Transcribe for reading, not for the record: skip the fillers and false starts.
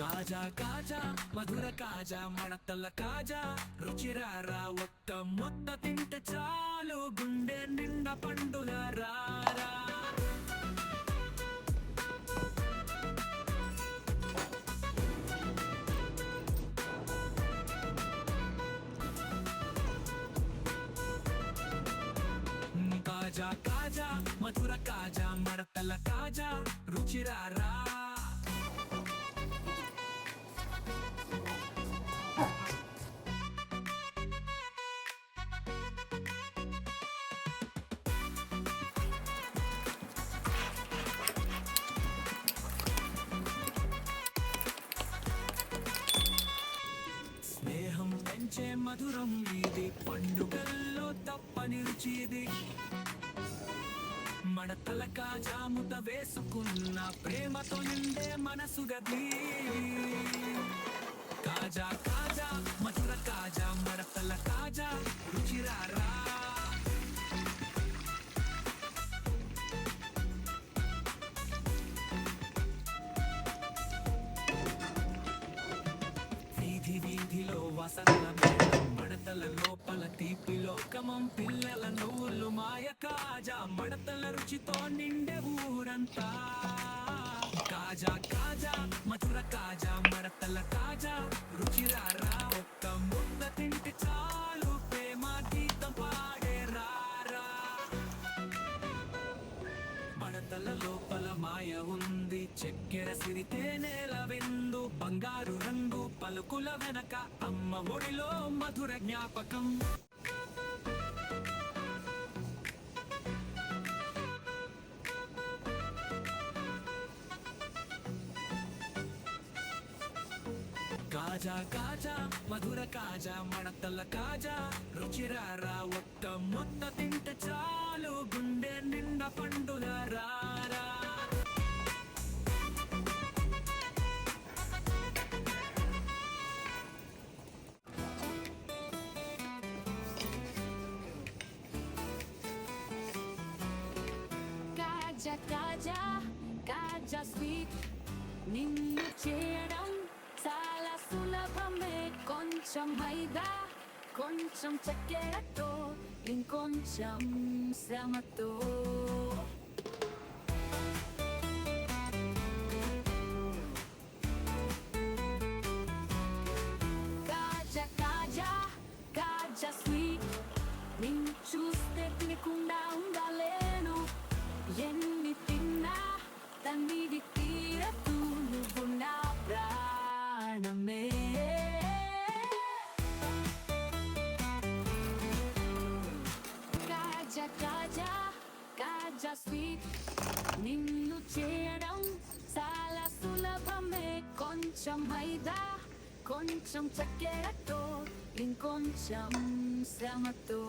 కాజా కాజా మధుర కాజా మడతల కాజా రుచిరారా ఒక్క ముద్ద తింటే చాలు గుండె నిండా పండుగ రారా. కాజా కాజా మధుర కాజా మడతల కాజా రుచిరారా. స్నేహం పెంచే మధురం ఇది, పండుగల్లో తప్పని రుచి ఇది. మడతల కాజా ముద్ద వేసుకున్న ప్రేమతో నిండే మనసు గది. కాజా కాజా మధుర కాజా మడతల కాజా రుచిరారా. వీధి వీధిలో వసంత మేళం, మడతల లోపల తీపి లోకమం, పిల్లల నవ్వులు మాయ. కాజా మడతల రుచితో నిండే ఊరంతా. కాజా కాజా మధుర కాజా మడతల కాజా రుచిరారా. ఒక్క ముద్ద తింటే చాలు ప్రేమ గీతం పాడే రారా. మడతల లోపల మాయ ఉంది, చక్కెర సిరితే నేల వెందు, బంగారు రంగు పలుకుల వెనక అమ్మ ఒడిలో మధుర జ్ఞాపకం. కాజా కాజా మధుర కాజా మడతల కాజా రుచిరారా. ఒక్క ముద్ద తింటే చాలు గుండె నిండా పండుగ రారా. కాజా కాజా కాజా స్వీట్, నిన్ను చేయడం చాలా సులభమే. కొంచెం మైదా, కొంచెం చక్కెరతో, ఇంకొంచెం శ్రమతో. కాజా కాజా కాజా స్వీట్, నిన్ను చూస్తే తినకుండా ఉండలేను. ఎన్ని తిన్నా తన్నిది తీరదు, నువ్వు నా ప్రాణమే. కాజా కాజా కాజా స్వీట్, నిన్ను చేయడం చాలా సులభమే. కొంచెం మైదా, కొంచెం చక్కెరతో, ఇంకొంచెం శ్రమతో.